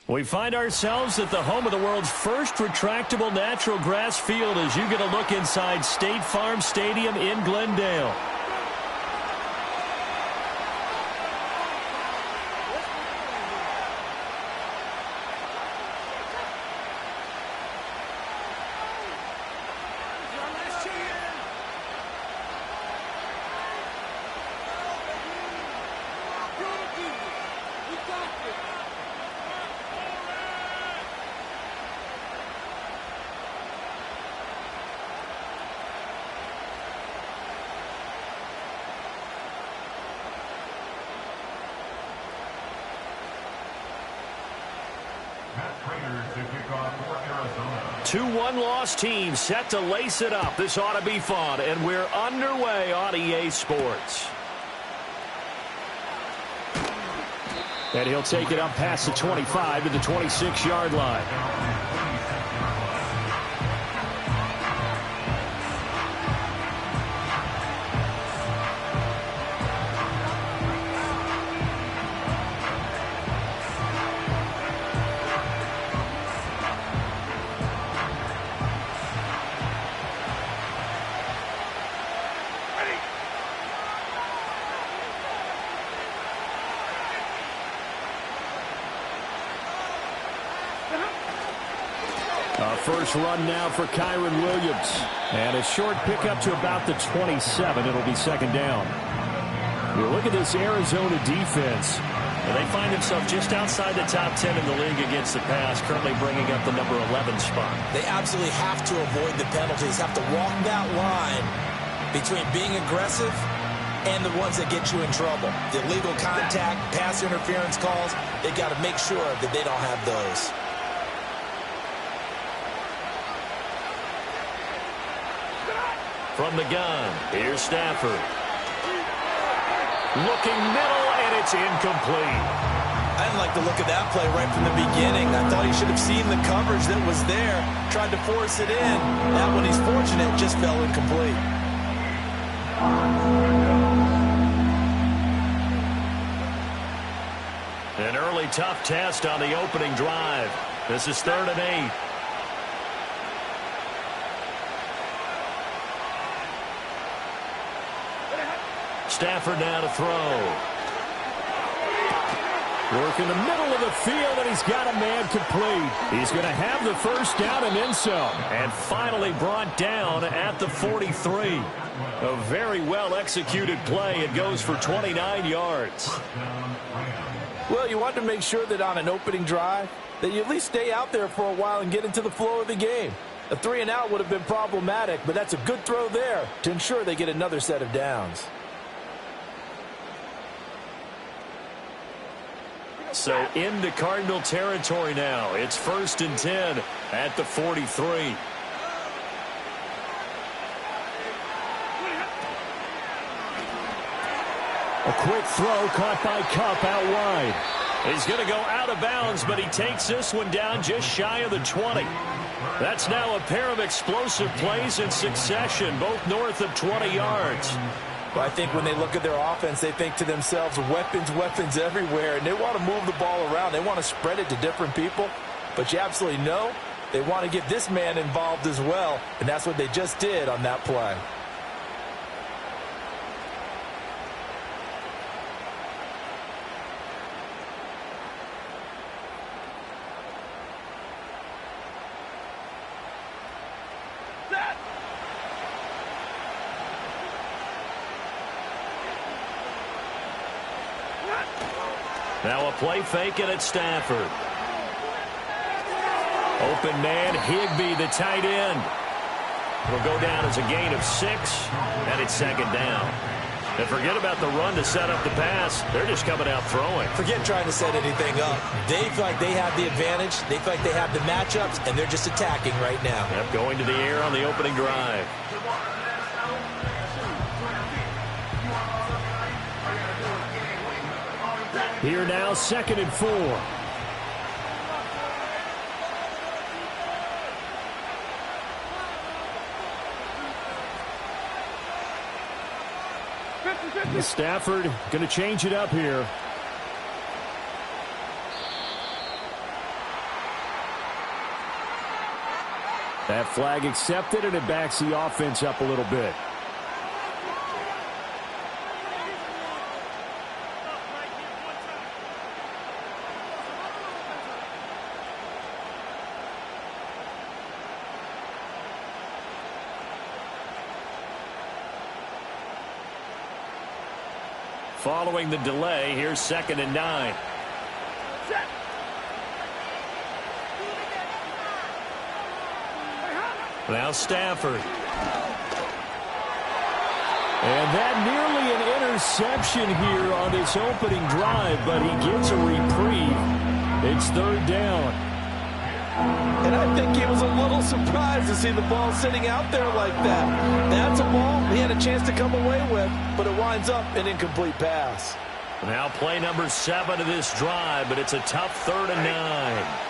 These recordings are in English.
We find ourselves at the home of the world's first retractable natural grass field as you get a look inside State Farm Stadium in Glendale. To kick off for Arizona. 2-1 loss team set to lace it up. This ought to be fun, and we're underway on EA Sports. And he'll take it up past the 25 to the 26-yard line. First run now for Kyron Williams. And a short pickup to about the 27. It'll be second down. You look at this Arizona defense. They find themselves just outside the top 10 in the league against the pass, currently bringing up the number 11 spot. They absolutely have to avoid the penalties, have to walk that line between being aggressive and the ones that get you in trouble. The illegal contact, pass interference calls, they got to make sure that they don't have those. From the gun, here's Stafford. Looking middle, and it's incomplete. I didn't like the look of that play right from the beginning. I thought he should have seen the coverage that was there, tried to force it in. That one, he's fortunate, just fell incomplete. An early tough test on the opening drive. This is 3rd and 8. Stafford now to throw. Work in the middle of the field, and he's got a man complete. He's going to have the first down and then some. And finally brought down at the 43. A very well-executed play. It goes for 29 yards. Well, you want to make sure that on an opening drive that you at least stay out there for a while and get into the flow of the game. A 3-and-out would have been problematic, but that's a good throw there to ensure they get another set of downs. So into Cardinal territory now. It's 1st and 10 at the 43. A quick throw caught by Kupp out wide. He's going to go out of bounds, but he takes this one down just shy of the 20. That's now a pair of explosive plays in succession, both north of 20 yards. Well, I think when they look at their offense, they think to themselves, weapons, weapons everywhere, and they want to move the ball around. They want to spread it to different people, but you absolutely know they want to get this man involved as well, and that's what they just did on that play. Now a play fake and it's Stafford. Open man, Higbee, the tight end. It'll go down as a gain of 6, and it's second down. And forget about the run to set up the pass. They're just coming out throwing. Forget trying to set anything up. They feel like they have the advantage. They feel like they have the matchups, and they're just attacking right now. Yep, going to the air on the opening drive. Here now, 2nd and 4. Stafford going to change it up here. That flag accepted, and it backs the offense up a little bit. Following the delay, here's 2nd and 9. Now Stafford. And that nearly an interception here on this opening drive, but he gets a reprieve. It's 3rd down. And I think he was a little surprised to see the ball sitting out there like that. That's a ball he had a chance to come away with, but it winds up an incomplete pass. Now play number 7 of this drive, but it's a tough 3rd and 9.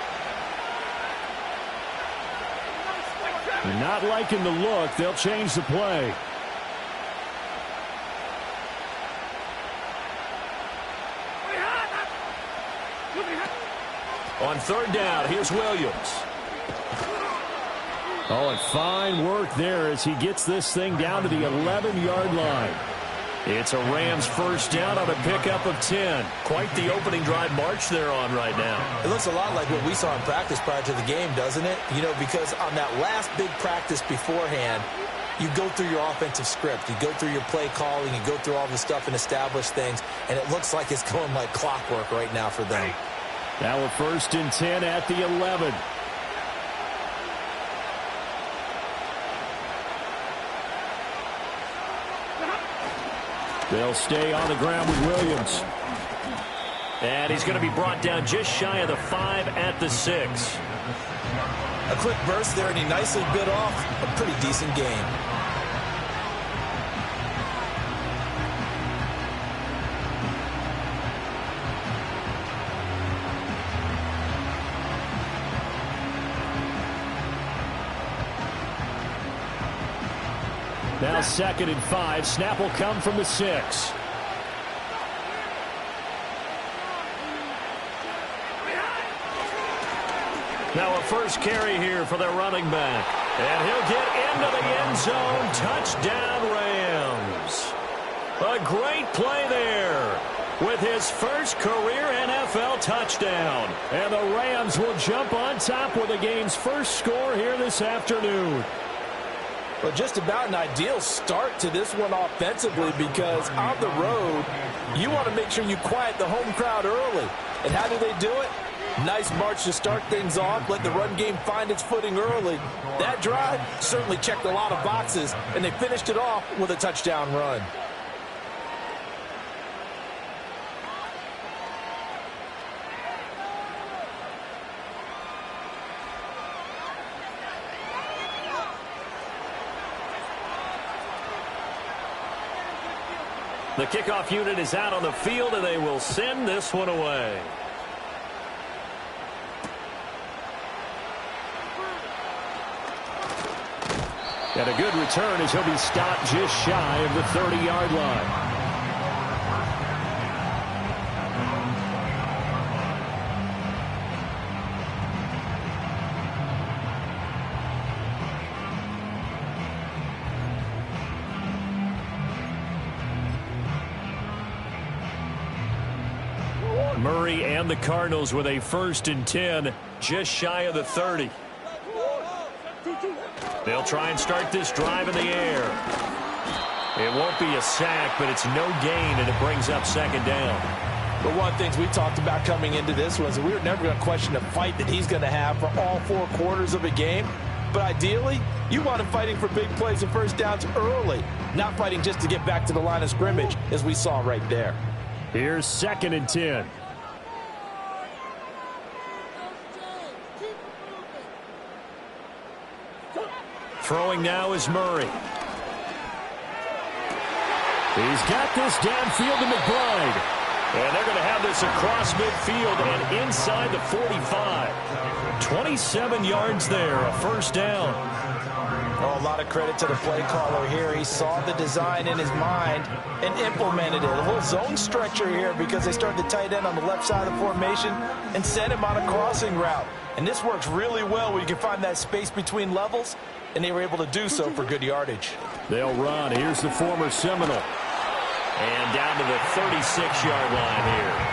They're not liking the look. They'll change the play. On 3rd down, here's Williams. Oh, and fine work there as he gets this thing down to the 11-yard line. It's a Rams 1st down on a pickup of 10. Quite the opening drive march they're on right now. It looks a lot like what we saw in practice prior to the game, doesn't it? You know, because on that last big practice beforehand, you go through your offensive script. You go through your play calling. You go through all the stuff and establish things. And it looks like it's going like clockwork right now for them. Now a 1st and 10 at the 11. They'll stay on the ground with Williams. And he's going to be brought down just shy of the 5 at the 6. A quick burst there, and he nicely bit off a pretty decent game. Now 2nd and 5. Snap will come from the 6. Now a first carry here for their running back. And he'll get into the end zone. Touchdown, Rams. A great play there with his first career NFL touchdown. And the Rams will jump on top with the game's first score here this afternoon. Well, just about an ideal start to this one offensively, because on the road, you want to make sure you quiet the home crowd early. And how do they do it? Nice march to start things off, let the run game find its footing early. That drive certainly checked a lot of boxes, and they finished it off with a touchdown run. The kickoff unit is out on the field, and they will send this one away. And a good return as he'll be stopped just shy of the 30-yard line. Murray and the Cardinals with a 1st and 10, just shy of the 30. They'll try and start this drive in the air. It won't be a sack, but it's no gain, and it brings up 2nd down. But one of the things we talked about coming into this was that we were never going to question the fight that he's going to have for all 4 quarters of a game. But ideally, you want him fighting for big plays and first downs early, not fighting just to get back to the line of scrimmage, as we saw right there. Here's 2nd and 10. Throwing now is Murray. He's got this downfield to McBride. And they're going to have this across midfield and inside the 45. 27 yards there, a 1st down. Oh, a lot of credit to the play caller here. He saw the design in his mind and implemented it. A little zone stretcher here because they started the tight end on the left side of the formation and sent him on a crossing route. And this works really well when you can find that space between levels, and they were able to do so for good yardage. They'll run. Here's the former Seminole. And down to the 36-yard line here.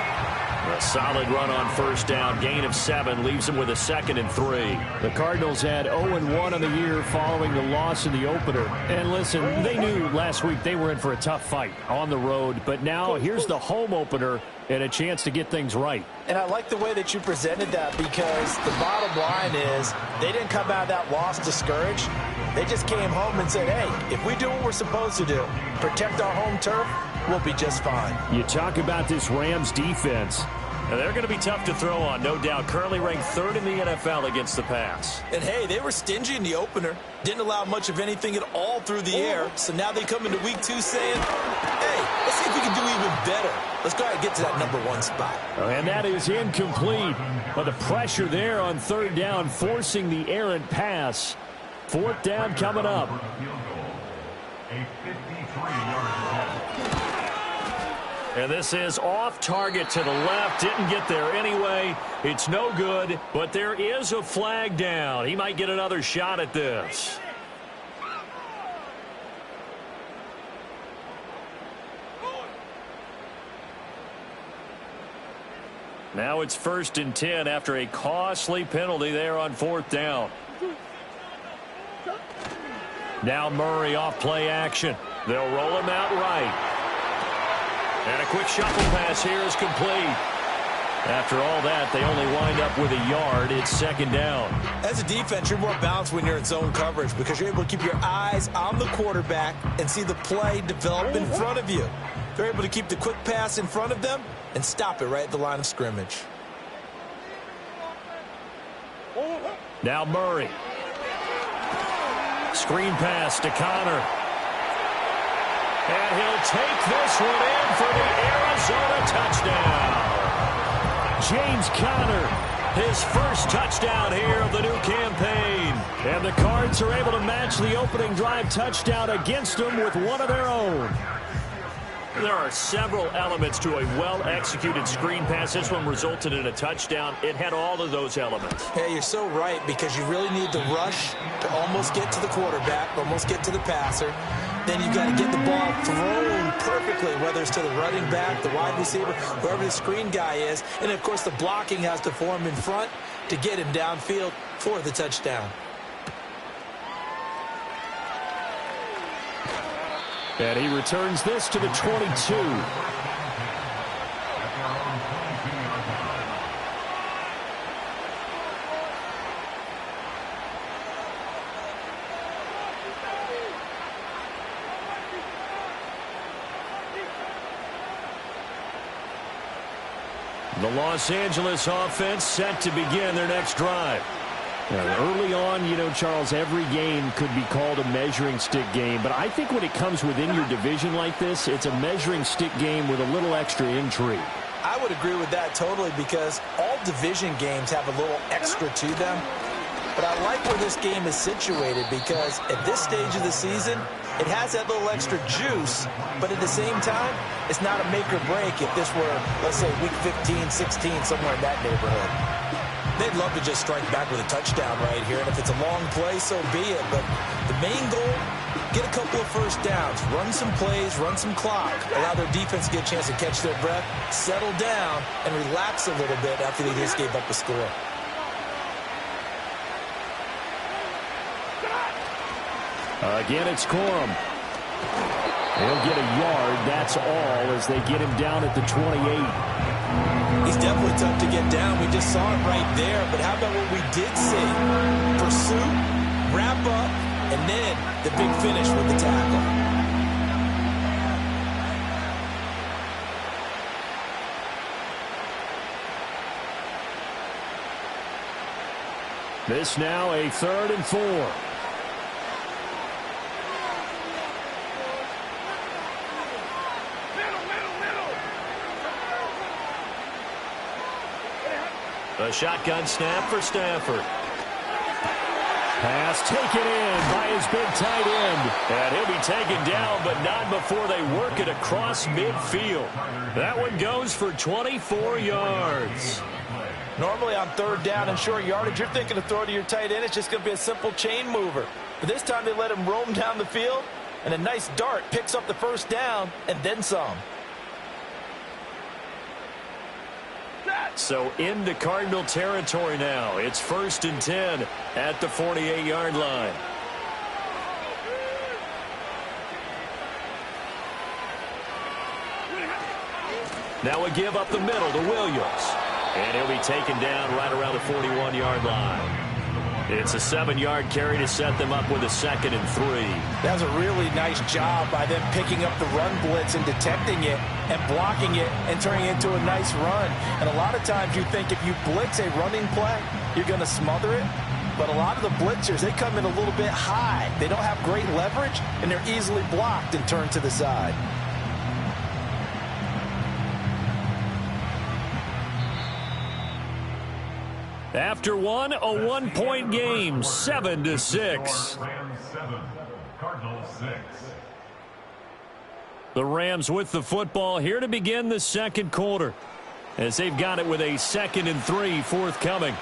A solid run on first down. Gain of 7 leaves them with a 2nd and 3. The Cardinals had 0-1 on the year following the loss in the opener. And listen, they knew last week they were in for a tough fight on the road. But now here's the home opener and a chance to get things right. And I like the way that you presented that because the bottom line is they didn't come out of that loss discouraged. They just came home and said, hey, if we do what we're supposed to do, protect our home turf, we'll be just fine. You talk about this Rams defense. Now, they're going to be tough to throw on, no doubt. Currently ranked 3rd in the NFL against the pass. And, hey, they were stingy in the opener. Didn't allow much of anything at all through the air. So now they come into week 2 saying, hey, let's see if we can do even better. Let's go ahead and get to that number 1 spot. And that is incomplete. But the pressure there on 3rd down, forcing the errant pass. 4th down coming up. And this is off target to the left. Didn't get there anyway. It's no good, but there is a flag down. He might get another shot at this. Now it's 1st and 10 after a costly penalty there on 4th down. Now Murray off play action. They'll roll him out right. And a quick shuffle pass here is complete. After all that, they only wind up with a yard. It's 2nd down. As a defense, you're more balanced when you're in zone coverage because you're able to keep your eyes on the quarterback and see the play develop in front of you. They're able to keep the quick pass in front of them and stop it right at the line of scrimmage. Now Murray. Screen pass to Connor. And he'll take this one in for the Arizona touchdown. James Conner, his first touchdown here of the new campaign. And the Cards are able to match the opening drive touchdown against them with one of their own. There are several elements to a well-executed screen pass. This one resulted in a touchdown. It had all of those elements. Yeah, you're so right because you really need to rush to almost get to the quarterback, almost get to the passer. Then you've got to get the ball thrown perfectly, whether it's to the running back, the wide receiver, whoever the screen guy is. And, of course, the blocking has to form in front to get him downfield for the touchdown. And he returns this to the 22. The Los Angeles offense set to begin their next drive. Early on, you know, Charles, every game could be called a measuring stick game. But I think when it comes within your division like this, it's a measuring stick game with a little extra intrigue. I would agree with that totally because all division games have a little extra to them. But I like where this game is situated because at this stage of the season, it has that little extra juice. But at the same time, it's not a make or break if this were, let's say, week 15, 16, somewhere in that neighborhood. They'd love to just strike back with a touchdown right here. And if it's a long play, so be it. But the main goal, get a couple of first downs, run some plays, run some clock, allow their defense to get a chance to catch their breath, settle down, and relax a little bit after they just gave up a score. Again, it's Corum. He'll get a yard, that's all, as they get him down at the 28. He's definitely tough to get down. We just saw it right there. But how about what we did see? Pursuit, wrap up, and then the big finish with the tackle. This now a 3rd and 4. A shotgun snap for Stafford. Pass taken in by his big tight end. And he'll be taken down, but not before they work it across midfield. That one goes for 24 yards. Normally on third down and short yardage, you're thinking of throw to your tight end. It's just going to be a simple chain mover. But this time they let him roam down the field, and a nice dart picks up the first down and then some. So into Cardinal territory now. It's 1st and 10 at the 48-yard line. Now a give up the middle to Williams. And he'll be taken down right around the 41-yard line. It's a 7-yard carry to set them up with a 2nd and 3. That was a really nice job by them picking up the run blitz and detecting it and blocking it and turning it into a nice run. And a lot of times you think if you blitz a running play, you're going to smother it. But a lot of the blitzers, they come in a little bit high. They don't have great leverage, and they're easily blocked and turned to the side. After one, a 1-point game, 7-6. Cardinals 6. The Rams with the football here to begin the second quarter, as they've got it with a 2nd and 3 forthcoming.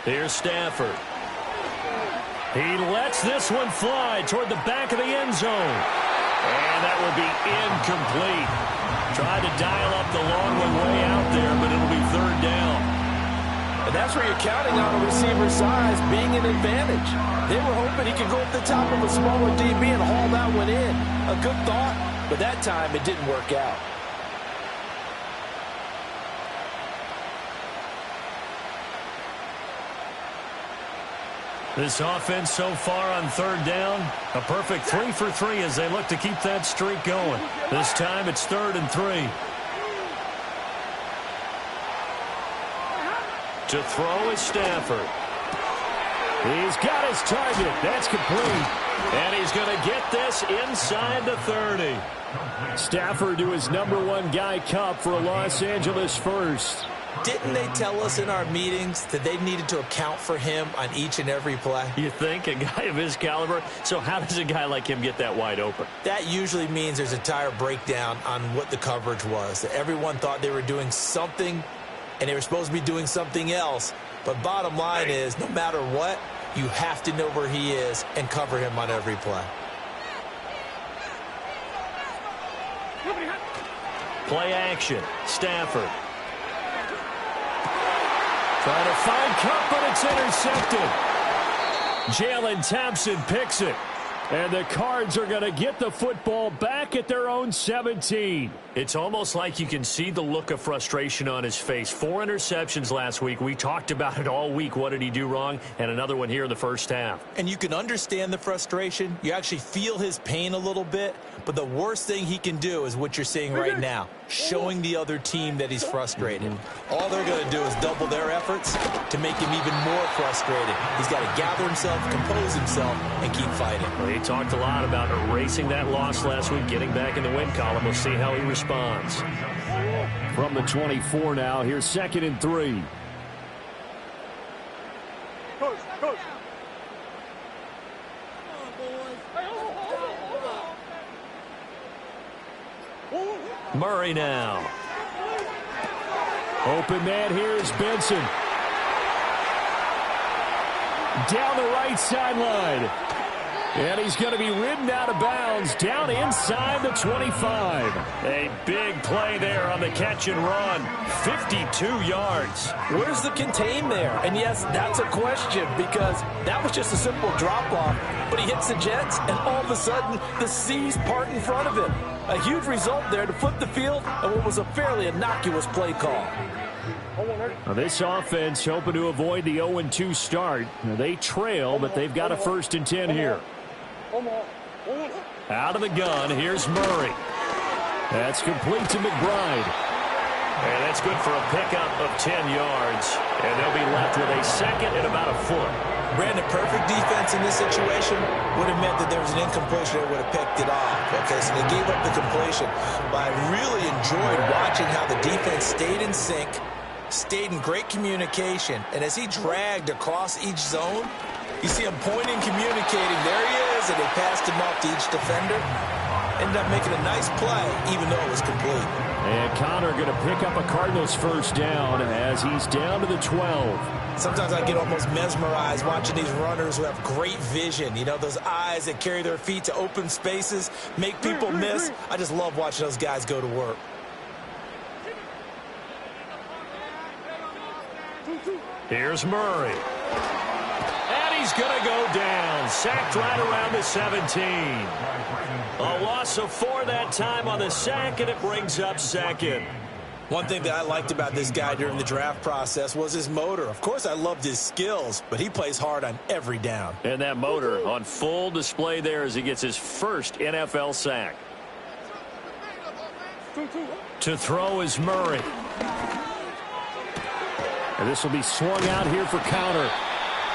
Here's Stafford. He lets this one fly toward the back of the end zone. And that will be incomplete. Tried to dial up the long one way out there, but it'll be 3rd down. And that's where you're counting on a receiver's size being an advantage. They were hoping he could go up the top of a smaller DB and haul that one in. A good thought, but that time it didn't work out. This offense so far on 3rd down, a perfect 3 for 3 as they look to keep that streak going. This time it's 3rd and 3. To throw is Stafford. He's got his target. That's complete. And he's going to get this inside the 30. Stafford to his #1 guy Cup for a Los Angeles first. Didn't they tell us in our meetings that they needed to account for him on each and every play? You think? A guy of his caliber? So how does a guy like him get that wide open? That usually means there's a entire breakdown on what the coverage was. That everyone thought they were doing something, and they were supposed to be doing something else. But bottom line is, no matter what, you have to know where he is and cover him on every play. Play action. Stafford. Trying to find Cup, but it's intercepted. Jalen Thompson picks it. And the Cards are going to get the football back at their own 17. It's almost like you can see the look of frustration on his face. 4 interceptions last week. We talked about it all week. What did he do wrong? And another one here in the first half. And you can understand the frustration. You actually feel his pain a little bit. But the worst thing he can do is what you're seeing right now, showing the other team that he's frustrated. All they're going to do is double their efforts to make him even more frustrated. He's got to gather himself, compose himself, and keep fighting. Well, he talked a lot about erasing that loss last week, getting back in the win column. We'll see how he responds. From the 24 now, here's 2nd and 3. Coach. Murray now. Open man here is Benson. Down the right sideline. And he's going to be ridden out of bounds down inside the 25. A big play there on the catch and run. 52 yards. Where's the contain there? And yes, that's a question because that was just a simple drop-off. But he hits the Jets, and all of a sudden, the seas part in front of him. A huge result there to flip the field and what was a fairly innocuous play call. Now this offense hoping to avoid the 0-2 start. Now they trail, but they've got a 1st and 10 here. Out of the gun, here's Murray. That's complete to McBride. And that's good for a pickup of 10 yards. And they'll be left with a 2nd and about a foot. Brandon, perfect defense in this situation would have meant that there was an incompletion that would have picked it off. Okay, so they gave up the completion. But I really enjoyed watching how the defense stayed in sync, stayed in great communication. And as he dragged across each zone, you see him pointing, communicating. There he is, and they passed him off to each defender. Ended up making a nice play, even though it was complete. And Connor going to pick up a Cardinals 1st down as he's down to the 12. Sometimes I get almost mesmerized watching these runners who have great vision. You know, those eyes that carry their feet to open spaces, make people miss. I just love watching those guys go to work. Here's Murray. And he's going to go down. Sacked right around the 17. A loss of 4 that time on the sack, and it brings up 2nd. One thing that I liked about this guy during the draft process was his motor. Of course, I loved his skills, but he plays hard on every down. And that motor on full display there as he gets his 1st NFL sack. To throw is Murray. And this will be swung out here for counter.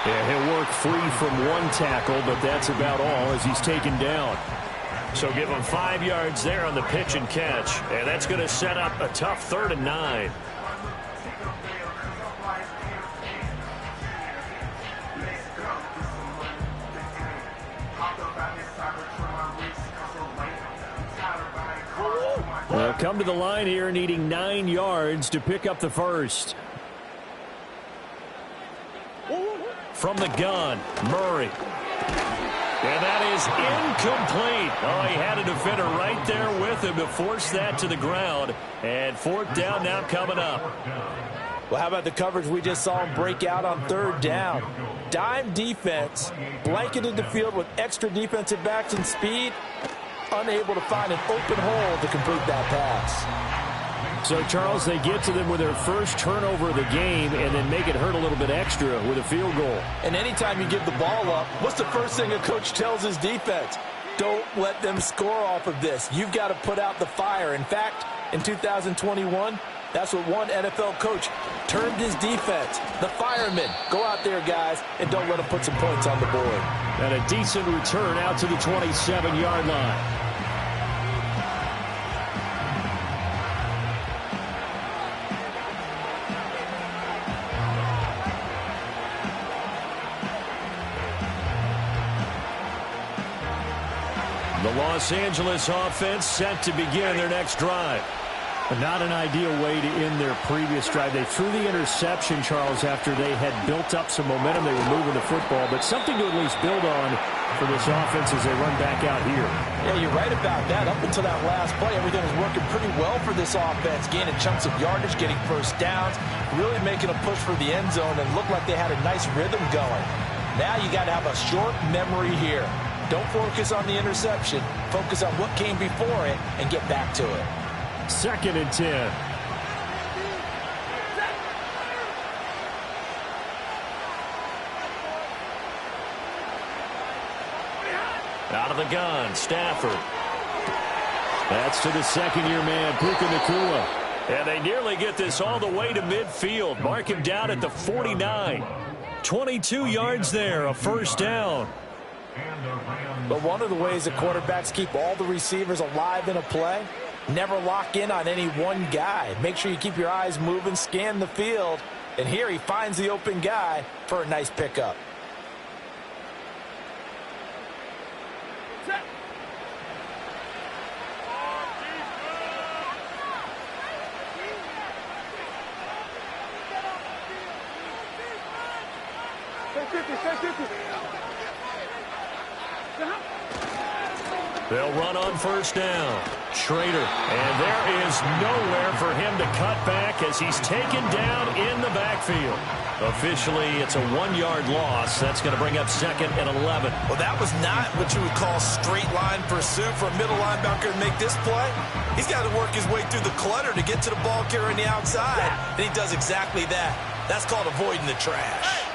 Yeah, he'll work free from 1 tackle, but that's about all as he's taken down. So give him 5 yards there on the pitch and catch. And that's going to set up a tough 3rd and 9. Well, come to the line here needing 9 yards to pick up the 1st. From the gun, Murray. And that is incomplete. Oh, he had a defender right there with him to force that to the ground. And 4th down now coming up. Well, how about the coverage we just saw him break out on 3rd down? Dime defense, blanketed the field with extra defensive backs and speed, unable to find an open hole to complete that pass. So, Charles, they get to them with their 1st turnover of the game and then make it hurt a little bit extra with a field goal. And anytime you give the ball up, what's the first thing a coach tells his defense? Don't let them score off of this. You've got to put out the fire. In fact, in 2021, that's what one NFL coach termed his defense. The firemen. Go out there, guys, and don't let them put some points on the board. And a decent return out to the 27-yard line. The Los Angeles offense set to begin their next drive. But not an ideal way to end their previous drive. They threw the interception, Charles, after they had built up some momentum. They were moving the football, but something to at least build on for this offense as they run back out here. Yeah, you're right about that. Up until that last play, everything was working pretty well for this offense, gaining chunks of yardage, getting 1st downs, really making a push for the end zone, and looked like they had a nice rhythm going. Now you got to have a short memory here. Don't focus on the interception. Focus on what came before it and get back to it. 2nd and 10. Out of the gun, Stafford. That's to the 2nd-year man, Puka Nacua. And they nearly get this all the way to midfield. Mark him down at the 49. 22 yards there, a 1st down. But one of the ways that quarterbacks keep all the receivers alive in a play, never lock in on any one guy. Make sure you keep your eyes moving, scan the field, and here he finds the open guy for a nice pickup. They'll run on first down. Schrader. And there is nowhere for him to cut back as he's taken down in the backfield. Officially, it's a 1-yard loss. That's going to bring up 2nd and 11. Well, that was not what you would call straight line pursuit for a middle linebacker to make this play. He's got to work his way through the clutter to get to the ball carrier on the outside, and he does exactly that. That's called avoiding the trash.